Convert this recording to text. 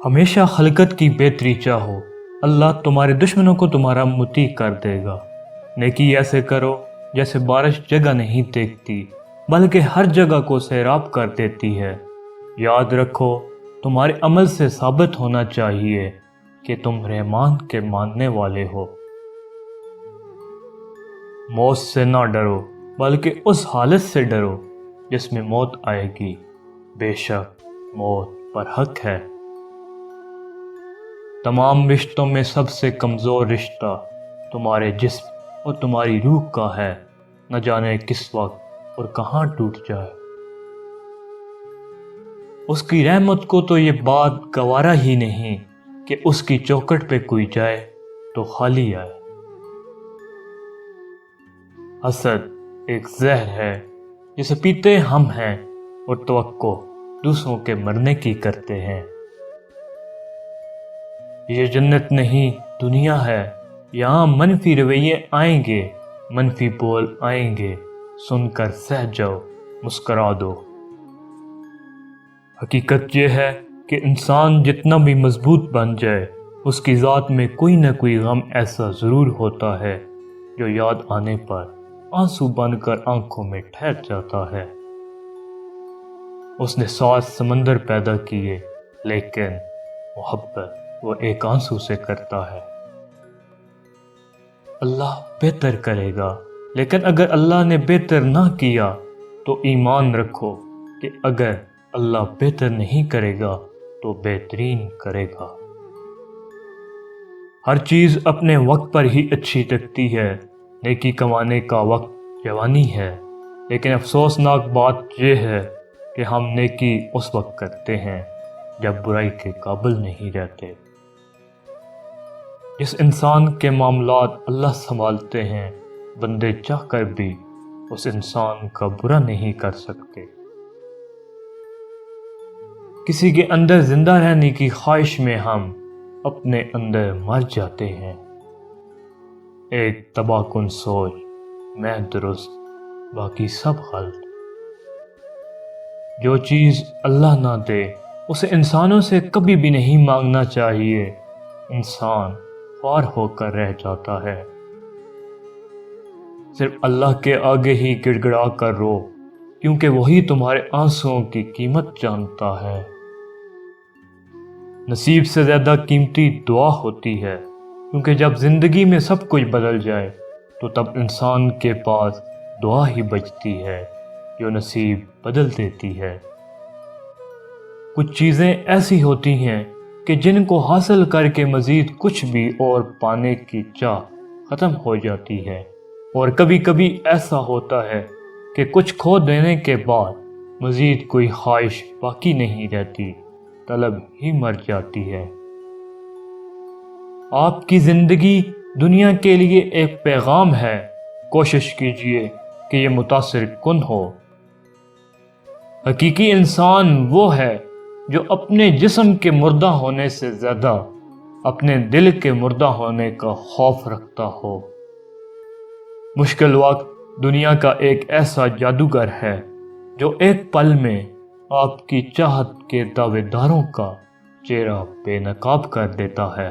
ہمیشہ خلقت کی بہتری چاہو، اللہ تمہارے دشمنوں کو تمہارا مطیع کر دے گا۔ نیکی ایسے کرو جیسے بارش جگہ نہیں دیکھتی بلکہ ہر جگہ کو سیراب کر دیتی ہے۔ یاد رکھو تمہارے عمل سے ثابت ہونا چاہیے کہ تم رحمان کے ماننے والے ہو۔ موت سے نہ ڈرو بلکہ اس حالت سے ڈرو جس میں موت آئے گی، بے شک موت پر حق ہے۔ تمام رشتوں میں سب سے کمزور رشتہ تمہارے جسم اور تمہاری روح کا ہے، نہ جانے کس وقت اور کہاں ٹوٹ جائے۔ اس کی رحمت کو تو یہ بات گوارا ہی نہیں کہ اس کی چوکھٹ پہ کوئی جائے تو خالی آئے۔ حسد ایک زہر ہے جسے پیتے ہم ہیں اور توقع دوسروں کے مرنے کی کرتے ہیں۔ یہ جنت نہیں دنیا ہے، یہاں منفی رویے آئیں گے، منفی بول آئیں گے، سن کر سہ جاؤ، مسکرا دو۔ حقیقت یہ ہے کہ انسان جتنا بھی مضبوط بن جائے اس کی ذات میں کوئی نہ کوئی غم ایسا ضرور ہوتا ہے جو یاد آنے پر آنسو بن کر آنکھوں میں ٹھہر جاتا ہے۔ اس نے 7 سمندر پیدا کیے لیکن محبت وہ ایک آنسو سے کرتا ہے۔ اللہ بہتر کرے گا، لیکن اگر اللہ نے بہتر نہ کیا تو ایمان رکھو کہ اگر اللہ بہتر نہیں کرے گا تو بہترین کرے گا۔ ہر چیز اپنے وقت پر ہی اچھی لگتی ہے، نیکی کمانے کا وقت جوانی ہے، لیکن افسوسناک بات یہ ہے کہ ہم نیکی اس وقت کرتے ہیں جب برائی کے قابل نہیں رہتے۔ جس انسان کے معاملات اللہ سنبھالتے ہیں، بندے چاہ کر بھی اس انسان کا برا نہیں کر سکتے۔ کسی کے اندر زندہ رہنے کی خواہش میں ہم اپنے اندر مر جاتے ہیں۔ ایک تباہ کن سوچ، میں درست باقی سب غلط۔ جو چیز اللہ نہ دے اسے انسانوں سے کبھی بھی نہیں مانگنا چاہیے، انسان خوار ہو کر رہ جاتا ہے۔ صرف اللہ کے آگے ہی گڑ گڑا کر رو، کیونکہ وہی تمہارے آنسوؤں کی قیمت جانتا ہے۔ نصیب سے زیادہ قیمتی دعا ہوتی ہے، کیونکہ جب زندگی میں سب کچھ بدل جائے تو تب انسان کے پاس دعا ہی بچتی ہے جو نصیب بدل دیتی ہے۔ کچھ چیزیں ایسی ہوتی ہیں کہ جن کو حاصل کر کے مزید کچھ بھی اور پانے کی چاہ ختم ہو جاتی ہے، اور کبھی کبھی ایسا ہوتا ہے کہ کچھ کھو دینے کے بعد مزید کوئی خواہش باقی نہیں رہتی، طلب ہی مر جاتی ہے۔ آپ کی زندگی دنیا کے لیے ایک پیغام ہے، کوشش کیجئے کہ یہ متاثر کن ہو۔ حقیقی انسان وہ ہے جو اپنے جسم کے مردہ ہونے سے زیادہ اپنے دل کے مردہ ہونے کا خوف رکھتا ہو۔ مشکل وقت دنیا کا ایک ایسا جادوگر ہے جو ایک پل میں آپ کی چاہت کے دعوے داروں کا چہرہ بے نقاب کر دیتا ہے۔